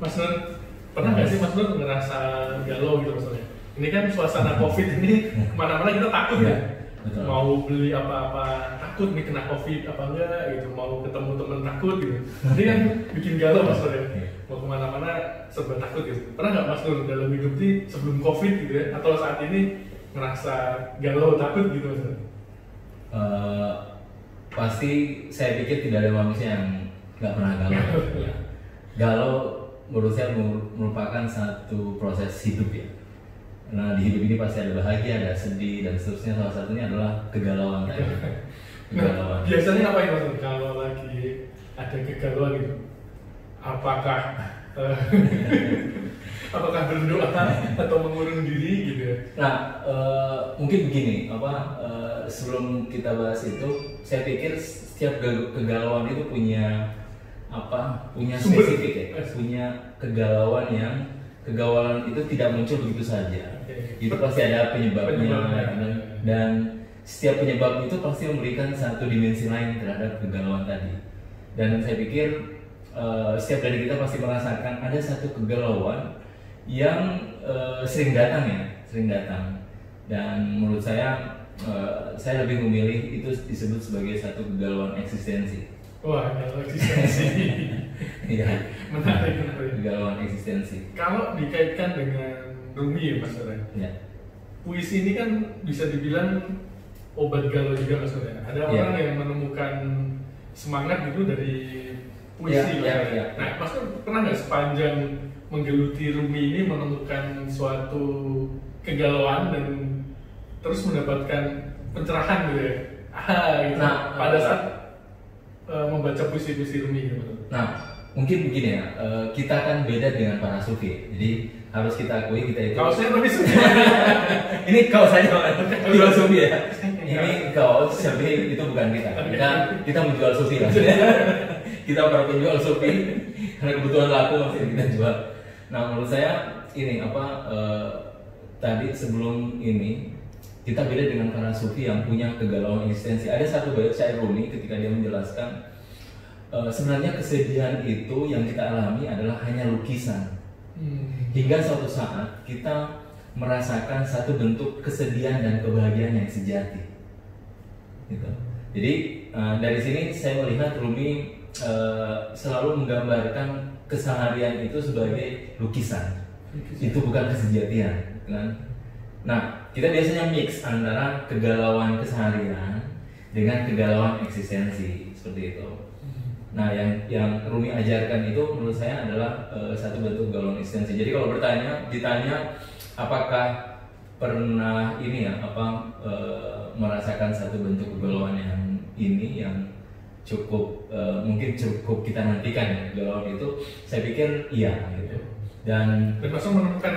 Mas Nur, pernah nggak sih Mas Nur ngerasa galau gitu maksudnya? Ini kan suasana COVID ini kemana-mana kita takut ya. Betul. Mau beli apa-apa takut nih kena COVID apa enggak gitu, mau ketemu temen takut gitu. Ini kan bikin galau Mas Nur ya. Mau kemana-mana serba takut gitu. Pernah nggak Mas Nur dalam hidup ini sebelum COVID gitu ya, atau saat ini ngerasa galau takut gitu Mas Nur? Pasti saya pikir tidak ada manusia yang nggak pernah galau. Galau menurut saya merupakan satu proses hidup ya. Nah di hidup ini pasti ada bahagia, ada sedih dan seterusnya. Salah satunya adalah kegalauan. Nah, biasanya apa yang Mas Nur kalau lagi ada kegalauan gitu? Apakah apakah berdoa atau mengurung diri gitu ya? Nah, mungkin begini, sebelum kita bahas itu, saya pikir setiap kegalauan itu punya spesifik ya, punya kegalauan itu tidak muncul begitu saja. Itu pasti ada penyebabnya. Dan setiap penyebab itu pasti memberikan satu dimensi lain terhadap kegalauan tadi. Dan saya pikir setiap dari kita pasti merasakan ada satu kegalauan yang sering datang. Dan menurut saya lebih memilih itu disebut sebagai satu kegalauan eksistensi. Wah, galau eksistensi. Iya. Menarik. Kegalauan eksistensi. Kalau dikaitkan dengan Rumi ya Mas Nur, Ya. puisi ini kan bisa dibilang obat galau juga Mas Nur. Ada orang yang menemukan semangat gitu dari puisi. Ya. Nah, Mas Nur pernah nggak sepanjang menggeluti Rumi ini menemukan suatu kegalauan dan terus mendapatkan pencerahan gitu ya? Gitu. Nah, pada saat membaca puisi-puisi Rumi gitu. Nah, mungkin begini ya, kita kan beda dengan para sufi. Jadi harus kita akui kita itu. Kalau saya lebih suka. Ini kaos saja, jual sufi ya. Ini kaos, tapi itu bukan kita. Kita menjual sufi lah. Kita para penjual sufi karena kebutuhan laku masih kita jual. Nah, menurut saya ini tadi sebelum ini kita beda dengan para sufi yang punya kegalauan eksistensi. Ada satu bait syair Rumi ketika dia menjelaskan sebenarnya kesedihan itu yang kita alami adalah hanya lukisan. Hingga suatu saat kita merasakan satu bentuk kesedihan dan kebahagiaan yang sejati. Gitu. Jadi dari sini saya melihat Rumi selalu menggambarkan keseharian itu sebagai lukisan. Itu bukan kesejatian, kan? Nah, kita biasanya mix antara kegalauan keseharian dengan kegalauan eksistensi seperti itu. Nah, yang Rumi ajarkan itu menurut saya adalah satu bentuk kegalauan eksistensi. Jadi kalau ditanya apakah pernah merasakan satu bentuk kegalauan yang cukup mungkin cukup kita nantikan ya, kegalauan itu, saya pikir iya gitu. Dan masuk menemukan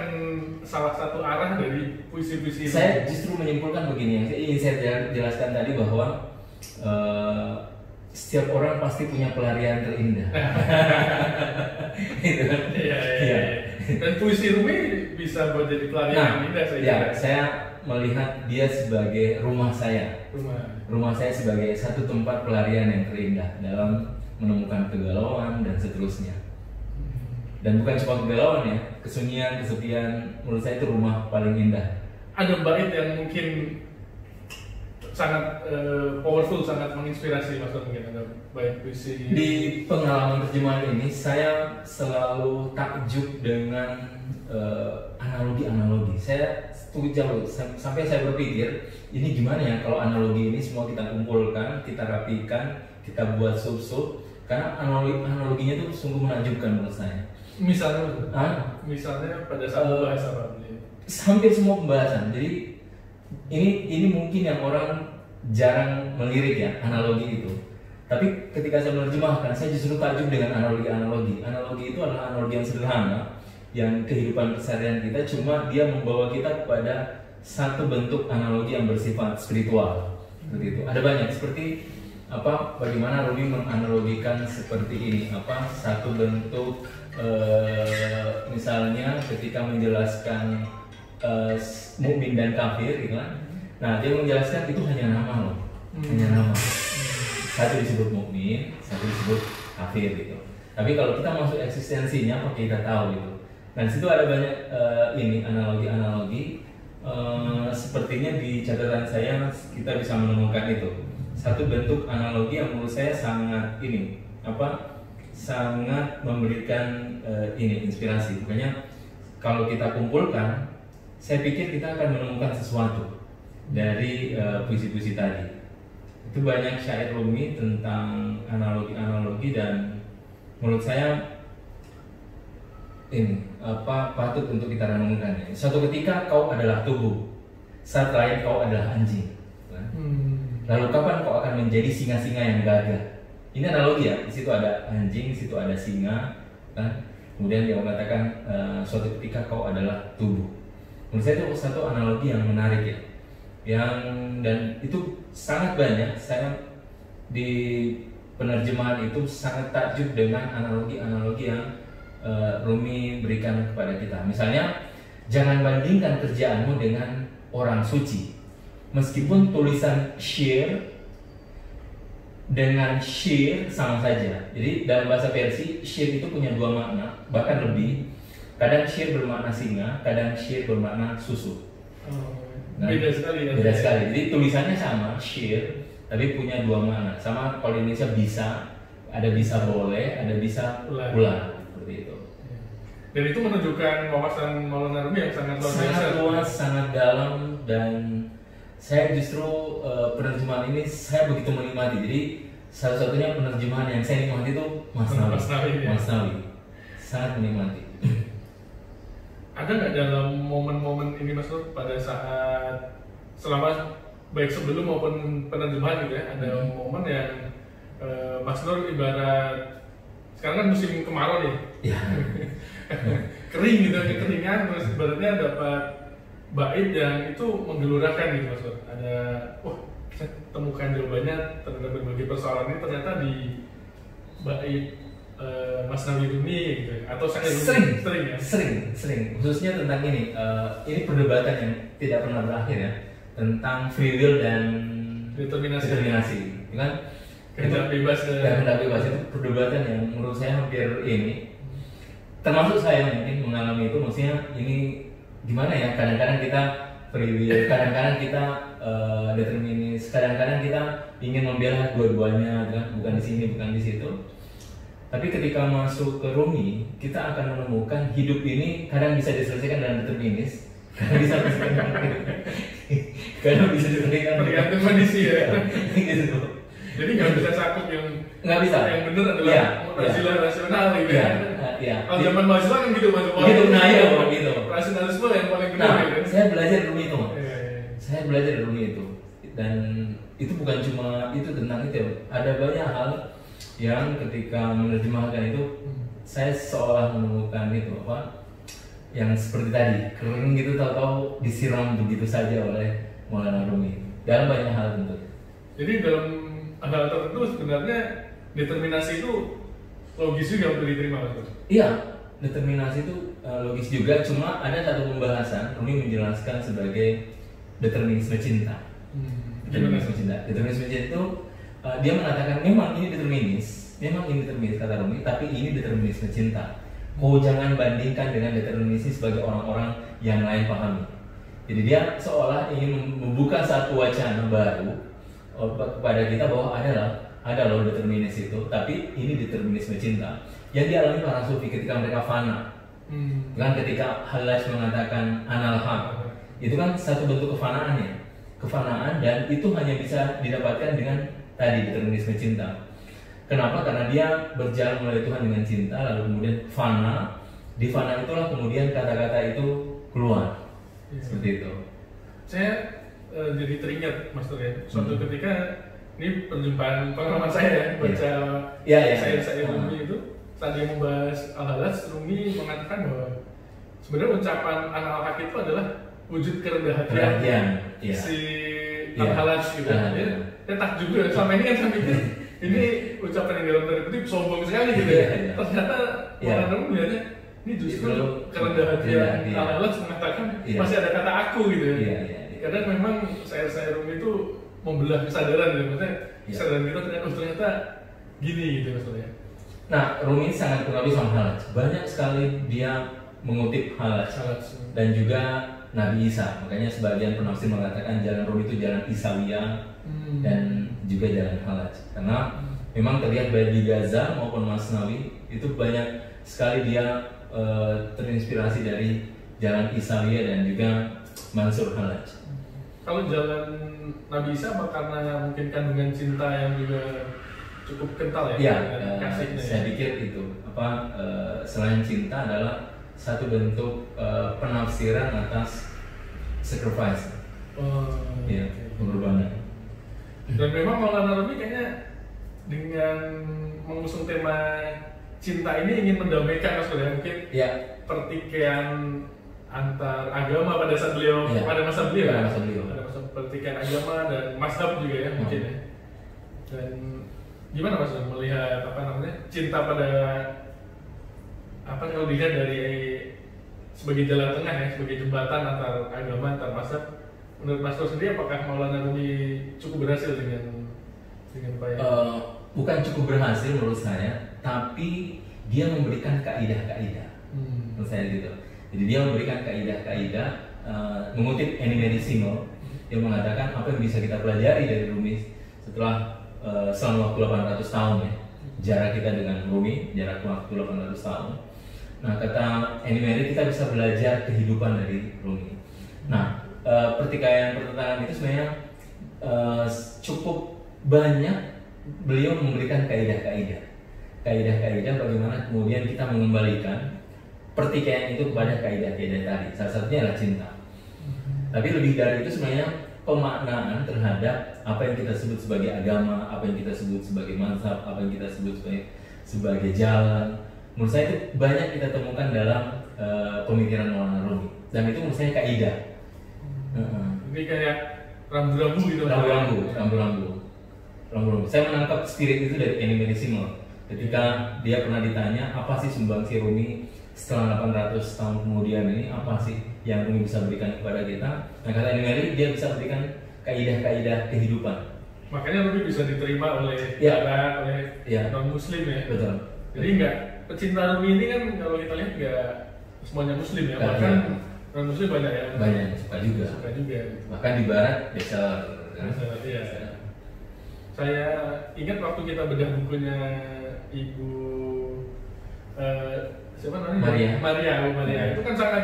salah satu arah dari puisi-puisi ini. Saya justru menyimpulkan begini, yang ingin saya jelaskan tadi bahwa setiap orang pasti punya pelarian terindah. Gitu kan? Iya. Dan puisi Rumi bisa buat jadi pelarian yang indah saya melihat dia sebagai rumah saya. Rumah saya sebagai satu tempat pelarian yang terindah dalam menemukan kegalauan dan seterusnya. Dan bukan cuma kegalauan ya, kesunyian, kesepian, menurut saya itu rumah paling indah. Ada bait yang mungkin sangat powerful, sangat menginspirasi Mas Nur, mungkin ada bait puisi. Di pengalaman terjemahan ini saya selalu takjub dengan analogi-analogi. Saya sampai saya berpikir ini gimana ya kalau analogi ini semua kita kumpulkan, kita rapikan, kita buat sub-sub, karena analoginya itu sungguh menakjubkan menurut saya. Misalnya pada saat bahasa apa? Hampir semua pembahasan. Jadi ini mungkin yang orang jarang melirik ya, analogi itu. Tapi ketika saya menerjemahkan, saya justru takjub dengan analogi-analogi. Analogi itu adalah analogi yang sederhana, yang kehidupan keseharian kita, cuma dia membawa kita kepada satu bentuk analogi yang bersifat spiritual. Begitu. Ada banyak seperti bagaimana Rumi menganalogikan seperti ini, satu bentuk misalnya ketika menjelaskan mukmin dan kafir gitu kan. Nah, dia menjelaskan itu hanya nama loh. Hanya nama. Satu disebut mukmin, satu disebut kafir gitu. Tapi kalau kita masuk eksistensinya, apa kita tahu gitu. Nah di situ ada banyak ini analogi-analogi. Sepertinya di catatan saya kita bisa menemukan itu. Satu bentuk analogi yang menurut saya sangat ini sangat memberikan ini inspirasi. Makanya kalau kita kumpulkan, saya pikir kita akan menemukan sesuatu dari puisi-puisi tadi. Itu banyak syair Rumi tentang analogi-analogi dan menurut saya ini patut untuk kita renungkan. Suatu ketika kau adalah tubuh, saat lain kau adalah anjing. Lalu kapan kau akan menjadi singa-singa yang gagah? Ini analogi ya. Di situ ada anjing, di situ ada singa. Kan? Kemudian dia mengatakan suatu ketika kau adalah tubuh. Menurut saya itu satu analogi yang menarik ya. Dan itu sangat banyak. Saya di penerjemahan itu sangat takjub dengan analogi-analogi yang Rumi berikan kepada kita. Misalnya, jangan bandingkan kerjaanmu dengan orang suci. Meskipun tulisan syair dengan syir sama saja. Jadi dalam bahasa Persia, syir itu punya dua makna, bahkan lebih. Kadang syir bermakna singa, kadang syir bermakna susu. Beda sekali ya. Beda sekali. Jadi tulisannya sama, syir, tapi punya dua makna. Sama kalau di Indonesia bisa, ada bisa boleh, ada bisa ular. Seperti itu. Dan itu menunjukkan wawasan Maulana Rumi yang sangat luar biasa. Sangat luas, sangat dalam, dan saya justru penerjemahan ini saya begitu menikmati. Jadi salah satunya penerjemahan yang saya nikmati itu Masnawi. Sangat menikmati. Ada nggak dalam momen-momen ini Mas Nur pada saat selama baik sebelum maupun penerjemahan gitu ya, ada momen yang Mas Nur ibarat sekarang kan musim kemarau nih, kering gitu, kekeringan, terus ibaratnya dapat bait yang itu menggelurakan gitu Mas Nur. Ada, saya temukan jawabannya terhadap berbagai persoalan ini ternyata di bait Masnawi Rumi gitu, atau saya sering, khususnya tentang ini perdebatan yang tidak pernah berakhir ya, tentang free will dan determinasi, kan? Kehendak bebas itu perdebatan yang menurut saya hampir ini, termasuk saya mungkin mengalami itu. Maksudnya ini gimana ya, kadang-kadang kita free will, kadang-kadang kita determinis, kadang-kadang kita ingin membela dua-duanya, kan? Bukan di sini, bukan di situ. Tapi ketika masuk ke Rumi, kita akan menemukan hidup ini kadang bisa diselesaikan dengan determinis, kadang bisa diselesaikan tergantung kondisi ya. Gitu. Jadi nggak bisa sakit yang benar adalah rasional gitu ya. Kalau zaman mahasiswa kan gitu Mas. Gitu, gitu. Rasionalisme yang paling benar gitu. Saya belajar Rumi itu, Saya belajar Rumi itu, dan itu bukan cuma itu tentang itu. Ada banyak hal yang ketika menerjemahkan itu saya seolah menemukan itu yang seperti tadi, kering gitu, tahu-tahu disiram begitu saja oleh Maulana Rumi dalam banyak hal tentu. Jadi dalam hal tertentu sebenarnya determinasi itu logis juga untuk diterima Mas. Iya, determinasi itu logis juga, cuma ada satu pembahasan Rumi menjelaskan sebagai determinisme cinta. Determinisme cinta itu dia mengatakan memang ini determinis kata Rumi, tapi ini determinisme cinta. Kau jangan bandingkan dengan determinisme sebagai orang-orang yang lain pahami. Jadi dia seolah ingin membuka satu wacana baru kepada kita bahwa ada loh determinis itu, tapi ini determinisme cinta yang dialami para sufi ketika mereka fana. Kan ketika Hallaj mengatakan anal haq, itu kan satu bentuk kefanaan, dan itu hanya bisa didapatkan dengan tadi determinisme cinta. Kenapa? Karena dia berjalan melalui Tuhan dengan cinta, lalu kemudian fana. Di fana itulah kemudian kata-kata itu keluar. Seperti itu. Saya jadi teringat Mas Tur ya. Suatu ketika ini perjumpaan pengalaman saya baca saya Rumi itu, saat dia membahas Al-Hallaj, Rumi mengatakan bahwa sebenarnya ucapan Al-Haq itu adalah wujud kerendahan si Al-Hallaj gitu. Saya takjub juga selama ini kan saya mikir ini ucapan yang dalam tanda kutip sombong sekali gitu ya. Ternyata orang Rumi melihatnya ini justru kerendahan hati Al-Hallaj mengatakan masih ada kata aku gitu ya. Kadang memang saya Rumi itu membelah kesadaran gitu, maksudnya kesadaran kita ternyata gini gitu maksudnya. Nah, Rumi sangat pengaruh sama Halaj. Banyak sekali dia mengutip Halaj dan juga Nabi Isa. Makanya sebagian penafsir mengatakan jalan Rumi itu jalan Isawiyah dan juga jalan Halaj. Karena memang terlihat baik di Gaza maupun Masnawi itu banyak sekali dia terinspirasi dari jalan Isawiyah dan juga Mansur Halaj. Kalau jalan Nabi Isa apa karena mungkin kandungan cinta yang juga cukup kental ya? Iya, kasihnya. saya pikir itu selain cinta adalah satu bentuk penafsiran atas sacrifice, ya, pengorbanan. Dan memang Maulana Rumi kayaknya dengan mengusung tema cinta ini ingin mendamaikan maksudnya mungkin Ya. pertikaian antar agama pada saat beliau pada masa beliau, pada masa pertikaian agama dan mazhab juga ya mungkin ya. Dan gimana Mas melihat apa namanya cinta pada apa kalau dilihat dari sebagai jalan tengah ya, sebagai jembatan antar agama antar mazhab, menurut Mas Nur sendiri apakah Maulana Rumi cukup berhasil dengan upaya? Bukan cukup berhasil menurut saya, tapi dia memberikan kaidah-kaidah. Menurut saya gitu. Jadi dia memberikan kaidah-kaidah, mengutip Ennio Simol yang mengatakan apa yang bisa kita pelajari dari Rumi setelah selama waktu 800 tahun ya, jarak kita dengan Rumi, jarak waktu 800 tahun. Nah, kata Ennio kita bisa belajar kehidupan dari Rumi. Nah, pertikaian-pertentangan itu sebenarnya cukup banyak beliau memberikan kaidah-kaidah bagaimana kemudian kita mengembalikan pertikaian itu kepada kaidah-kaidah tadi. Salah satunya adalah cinta. Tapi lebih dari itu sebenarnya pemaknaan terhadap apa yang kita sebut sebagai agama, apa yang kita sebut sebagai mazhab, apa yang kita sebut sebagai jalan. Menurut saya itu banyak kita temukan dalam pemikiran Maulana Rumi. Dan itu menurut saya kaidah. Ini kayak rambu-rambu gitu. Rambu-rambu. Saya menangkap spirit itu dari Ennio Simol. Ketika dia pernah ditanya apa sih sumbangsi Rumi setelah 800 tahun kemudian ini, apa sih yang Rumi bisa berikan kepada kita? Nah, kata Ennio dia bisa berikan kaidah-kaidah kehidupan. Makanya Rumi bisa diterima oleh non Muslim ya. Betul. Jadi enggak pecinta Rumi ini kan kalau kita lihat enggak semuanya Muslim ya. Bahkan non Muslim banyak yang suka juga. Gitu. Bahkan di Barat biasa. Iya. Saya ingat waktu kita bedah bukunya Ibu siapa namanya? Maria. Itu kan sangat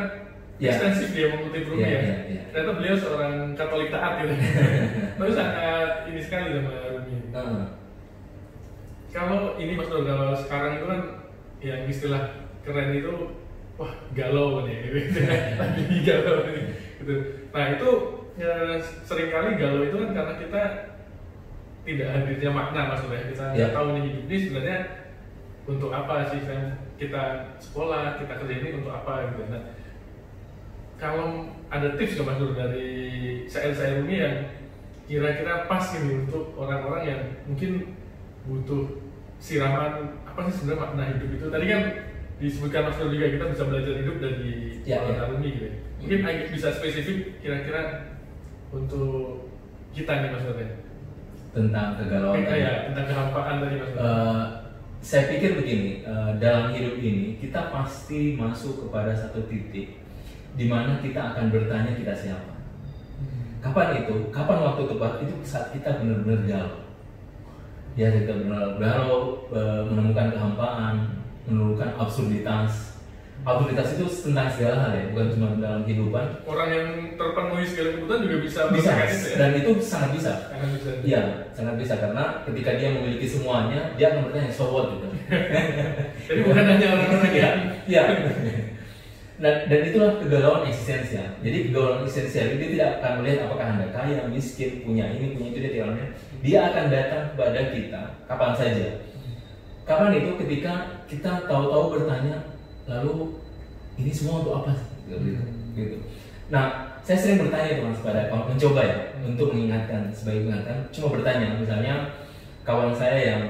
ekstensif dia mengutip Rumi ya. Ternyata beliau seorang Katolik taat gitu. Tapi sangat ini sekali sama Rumi. Kalau ini Mas Nur, kalau sekarang itu kan yang istilah keren itu wah galau nih gitu. Lagi galau gitu. Nah, itu seringkali galau itu kan karena kita tidak hadirnya makna maksudnya. Kita tahu nih hidup ini sebenarnya untuk apa sih, kita sekolah, kita kerja ini untuk apa gitu. Nah, kalau ada tips nggak Mas Nur dari saya Rumi yang kira-kira pas gitu untuk orang-orang yang mungkin butuh siraman apa sih sebenarnya makna hidup itu? Tadi kan disebutkan Mas Nur juga kita bisa belajar hidup dari Rumi gitu. Mungkin bisa spesifik kira-kira untuk kita nih Mas Nur ya? Tentang kegalauan tentang kehampaan tadi Mas. Saya pikir begini, dalam hidup ini kita pasti masuk kepada satu titik di mana kita akan bertanya kita siapa. Kapan itu? Kapan waktu tepat? Itu saat kita benar-benar galau. Ya, kita benar-benar galau, menemukan kehampaan, menemukan absurditas. Absurditas itu tentang segala hal ya, bukan cuma dalam kehidupan. Orang yang terpenuhi segala kebutuhan juga bisa itu ya? Dan itu sangat bisa. Iya, sangat bisa karena ketika dia memiliki semuanya, dia akan bertanya so what gitu. Jadi bukan hanya orang-orang yang iya. Dan itulah kegalauan eksistensial. Jadi kegalauan eksistensial itu dia tidak akan melihat apakah Anda kaya, miskin, punya ini, punya itu, dia tidak melihat. Dia akan datang kepada kita kapan saja. Kapan itu? Ketika kita tahu-tahu bertanya, lalu ini semua untuk apa sih? Gitu. Nah, saya sering bertanya teman kepada mencoba ya untuk mengingatkan, sebagai pengingatkan, cuma bertanya. Misalnya kawan saya yang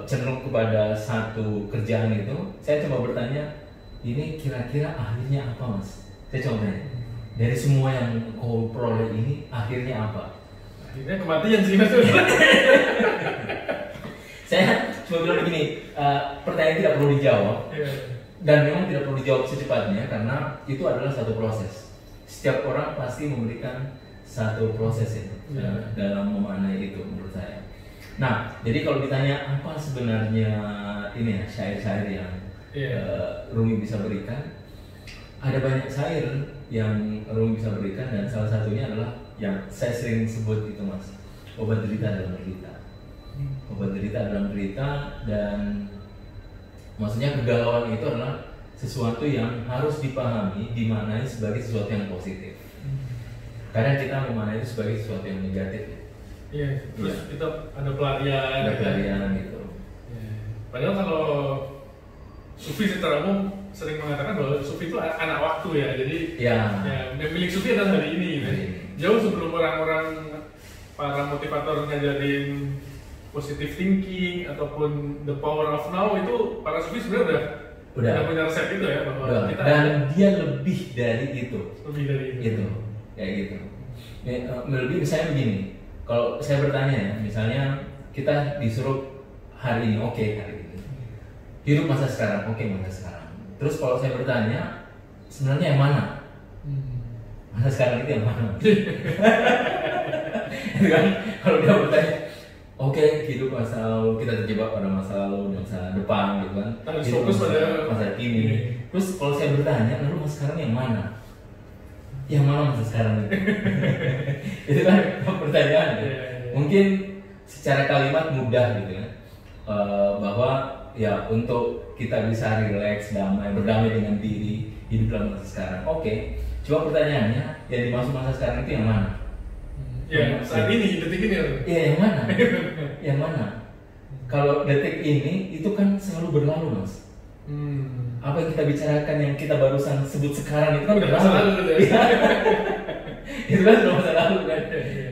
cenderung kepada satu kerjaan itu, saya coba bertanya, ini kira-kira akhirnya apa Mas? Saya coba tanya, dari semua yang kau peroleh ini akhirnya apa? Akhirnya kematian sih Mas. Saya Cuma bilang begini, pertanyaan tidak perlu dijawab Iya. dan memang tidak perlu dijawab secepatnya karena itu adalah satu proses. Setiap orang pasti memberikan satu proses itu dalam memaknai itu menurut saya. Nah, jadi kalau ditanya apa sebenarnya ini ya syair-syair yang Rumi bisa berikan, ada banyak syair yang Rumi bisa berikan dan salah satunya adalah yang saya sering sebut itu Mas, obat derita dalam derita. Obat derita dalam derita, dan maksudnya kegalauan itu adalah sesuatu yang harus dipahami, dimaknai sebagai sesuatu yang positif. Kadang kita memaknai itu sebagai sesuatu yang negatif. Iya, terus kita ada pelarian. Ada pelarian gitu. Padahal kalau sufi secara umum sering mengatakan bahwa sufi itu anak waktu ya, jadi ya milik sufi adalah hari ini. Gitu. Jauh sebelum orang-orang para motivator ngajarin positive thinking ataupun the power of now, itu para sufi sebenarnya udah punya resep itu ya, bahwa kita dan dia lebih dari itu. Lebih dari itu. Kayak gitu. Lebih misalnya begini, kalau saya bertanya ya, misalnya kita disuruh hari ini, oke, hari ini hidup masa sekarang, oke, masa sekarang. Terus kalau saya bertanya, sebenarnya yang mana? Masa sekarang itu yang mana? Kan kalau dia bertanya, oke, hidup masa lalu, kita terjebak pada masa lalu, masa depan gitu kan. Harus fokus pada masa kini. Terus kalau saya bertanya, lalu masa sekarang yang mana? Yang mana masa sekarang itu? Itu kan pertanyaan. Mungkin secara kalimat mudah gitu ya, bahwa ya untuk kita bisa rileks, damai, berdamai dengan diri, hidup dalam masa sekarang. Oke. Cuma pertanyaannya, yang dimaksud masa sekarang itu yang mana? Ya, saat ini, detik ini. Iya, yang mana? Yang mana? Kalau detik ini itu kan selalu berlalu, Mas. Apa yang kita bicarakan, yang kita barusan sebut sekarang itu kan udah masa lalu gitu ya. Itu kan sudah masa lalu kan.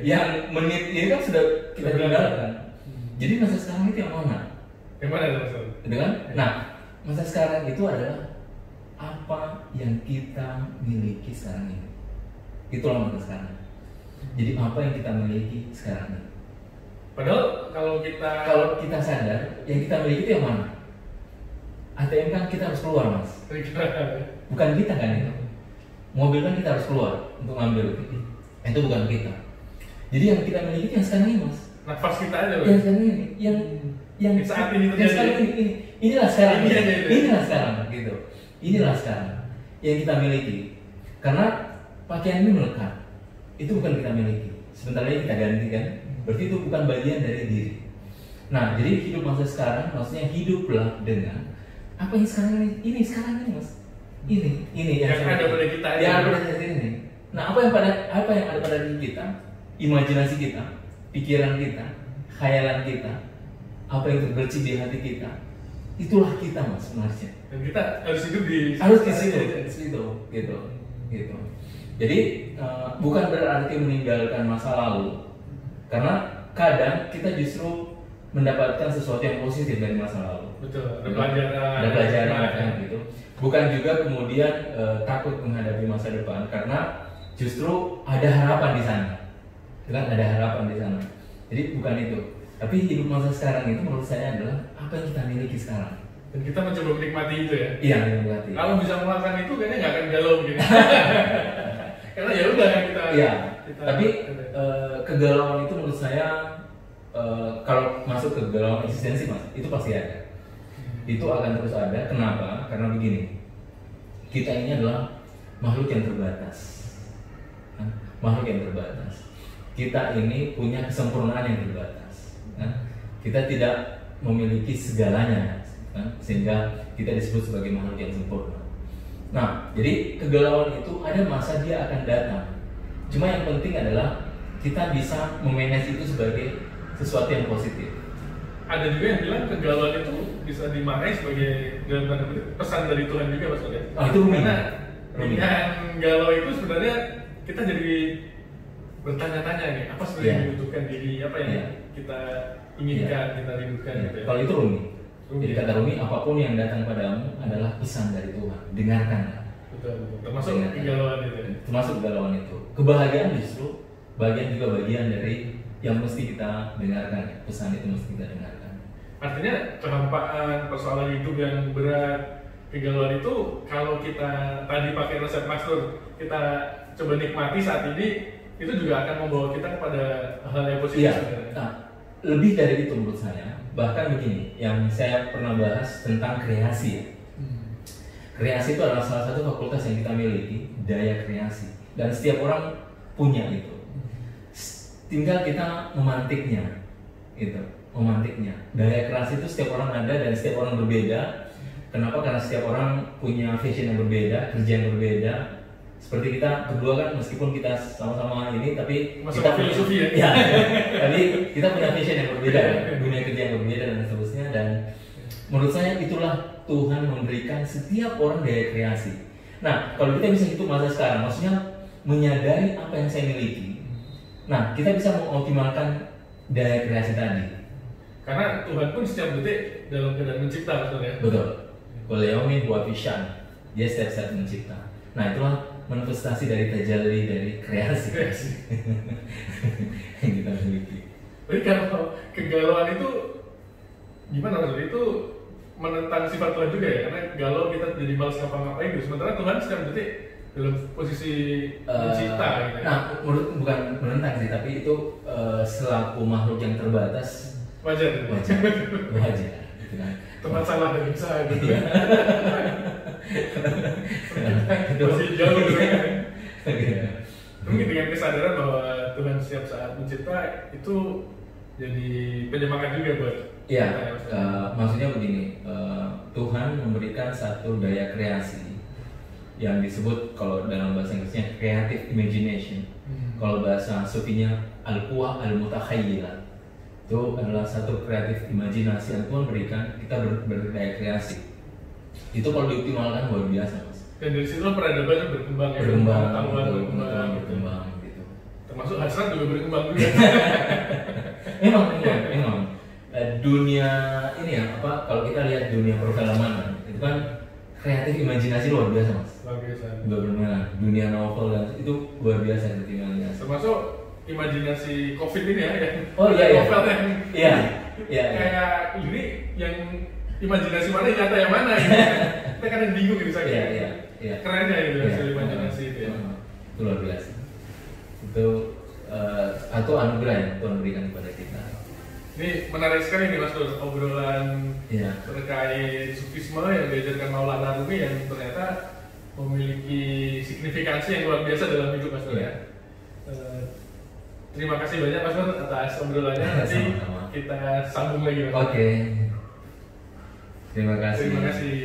Yang menit ini kan sudah kita tinggalkan. Jadi masa sekarang itu yang mana? Yang mana masa lalu? Dengan? Nah, masa sekarang itu adalah apa yang kita miliki sekarang ini. Itulah masa sekarang. Jadi apa yang kita miliki sekarang ini. Padahal kalau kita sadar, yang kita miliki itu yang mana? ATM kan kita harus keluar, Mas. Bukan kita kan itu. Mobil kan kita harus keluar untuk ngambil. Itu bukan kita. Jadi yang kita miliki itu yang sekarang ini, Mas. Nafas kita aja, Yang sekarang ini, yang saat ini yang sekarang ini. Inilah sekarang. Inilah sekarang gitu. Inilah sekarang yang kita miliki. Karena pakaian ini melekat. Itu bukan kita miliki. Sebentar lagi kita ganti kan. Berarti itu bukan bagian dari diri. Nah, jadi hidup masa sekarang maksudnya hiduplah dengan apa yang sekarang ini sekarang ini, Mas. Ini yang ada pada kita. Yang ada pada diri ini. Nah, apa yang ada pada diri kita? Imajinasi kita, pikiran kita, khayalan kita, apa yang terbercik di hati kita. Itulah kita, Mas, sebenarnya. Dan kita harus hidup di situ gitu. Jadi bukan berarti meninggalkan masa lalu. Karena kadang kita justru mendapatkan sesuatu yang positif dari masa lalu. Betul, ada pelajaran gitu. Bukan juga kemudian takut menghadapi masa depan karena justru ada harapan di sana. Kan ada harapan di sana. Jadi bukan itu. Tapi hidup masa sekarang itu menurut saya adalah apa yang kita miliki sekarang. Dan kita mencoba menikmati itu ya. Iya, menikmati. Kalau bisa melakukan itu kayaknya nggak akan galau gitu. Karena ya udah kita. Iya. Tapi kegalauan itu menurut saya kalau masuk ke kegalauan eksistensi, Mas, itu pasti ada. Itu akan terus ada. Kenapa? Karena begini. Kita ini adalah makhluk yang terbatas. Makhluk yang terbatas. Kita ini punya kesempurnaan yang terbatas. Kita tidak memiliki segalanya, sehingga kita disebut sebagai makhluk yang sempurna. Nah, jadi kegalauan itu ada masa dia akan datang. Cuma yang penting adalah kita bisa memanage itu sebagai sesuatu yang positif. Ada juga yang bilang kegalauan itu bisa dimaknai sebagai pesan dari Tuhan juga, Mas Odet. Itu karena dengan galau itu sebenarnya kita jadi bertanya-tanya nih, apa sebenarnya yang dibutuhkan diri, apa yang kita inginkan, kita rindukan gitu ya. Kalau itu Rumi. Jadi kata Rumi, apapun yang datang padamu adalah pesan dari Tuhan. Dengarkanlah. Betul. Termasuk kegalauan itu. Termasuk kegalauan itu. Kebahagiaan justru bagian dari yang mesti kita dengarkan. Pesan itu mesti kita dengarkan. artinya kehampaan, persoalan hidup yang berat, kegalauan itu kalau kita tadi pakai resep Mas Nur, kita coba nikmati saat ini, itu juga akan membawa kita kepada hal yang positif. Iya. Nah, lebih dari itu menurut saya, bahkan begini, yang saya pernah bahas tentang kreasi ya. Kreasi itu adalah salah satu fakultas yang kita miliki, daya kreasi, dan setiap orang punya itu. Tinggal kita memantiknya, gitu, memantiknya. Daya kreasi itu setiap orang ada dan setiap orang berbeda. Kenapa? Karena setiap orang punya vision yang berbeda, kerja yang berbeda. Seperti kita berdua kan, meskipun kita sama-sama ini, tapi kita filosofi ya. Ya, tapi kita punya vision yang berbeda, dunia kerja yang berbeda dan seterusnya. Dan menurut saya itulah Tuhan memberikan setiap orang daya kreasi. Nah, kalau kita bisa hidup masa sekarang, maksudnya menyadari apa yang saya miliki. Nah, kita bisa mengoptimalkan daya kreasi tadi. Karena Tuhan pun setiap detik dalam keadaan mencipta, maksudnya. Betul. Walaupun buat vision, dia setiap mencipta. Nah, itulah manifestasi dari tajalli, dari kreasi yang kita miliki. Jadi kalau kegalauan itu gimana maksudnya? Itu menentang sifat Tuhan juga ya, karena galau kita jadi malas ngapa-ngapain gitu. Sementara Tuhan setiap detik dalam posisi mencipta gitu. Nah, bukan menentang sih, tapi itu selaku makhluk yang terbatas wajar. Gitu kan. Tempat salah dan bisa gitu. Iya. Masih jauh gitu kan. Mungkin dengan kesadaran bahwa Tuhan setiap saat mencipta itu jadi penyemangat juga buat Iya, kita ya, maksudnya begini, Tuhan memberikan satu daya kreasi yang disebut kalau dalam bahasa Inggrisnya creative imagination. Kalau bahasa sufinya al-quwa al-mutakhayyila. Itu adalah satu kreatif imajinasi yang Tuhan berikan, kita berdaya kreasi. Itu kalau dioptimalkan luar biasa, Mas. Dan dari situ peradaban berkembang ya, Berkembang gitu. Termasuk hasrat juga berkembang juga. Memang. Dunia ini ya, apa kalau kita lihat dunia perfilman itu kan kreatif imajinasi luar biasa, Mas. Luar biasa. Dunia novel dan itu luar biasa kreatif imajinasi. Termasuk imajinasi COVID ini ya, yang novel yang kayak ini yang imajinasi mana yang nyata yang mana gitu. Kita kadang bingung gitu saya. Kerennya gitu hasil imajinasi itu ya. Itu luar biasa. Itu atau anugerah yang Tuhan berikan kepada kita. Ini menarik sekali nih Mas Nur, obrolan terkait sufisme yang diajarkan Maulana Rumi yang ternyata memiliki signifikansi yang luar biasa dalam hidup Mas Nur ya. Terima kasih banyak Mas Nur atas obrolannya. Nanti kita sambung lagi Mas. Oke. Terima kasih. Terima kasih.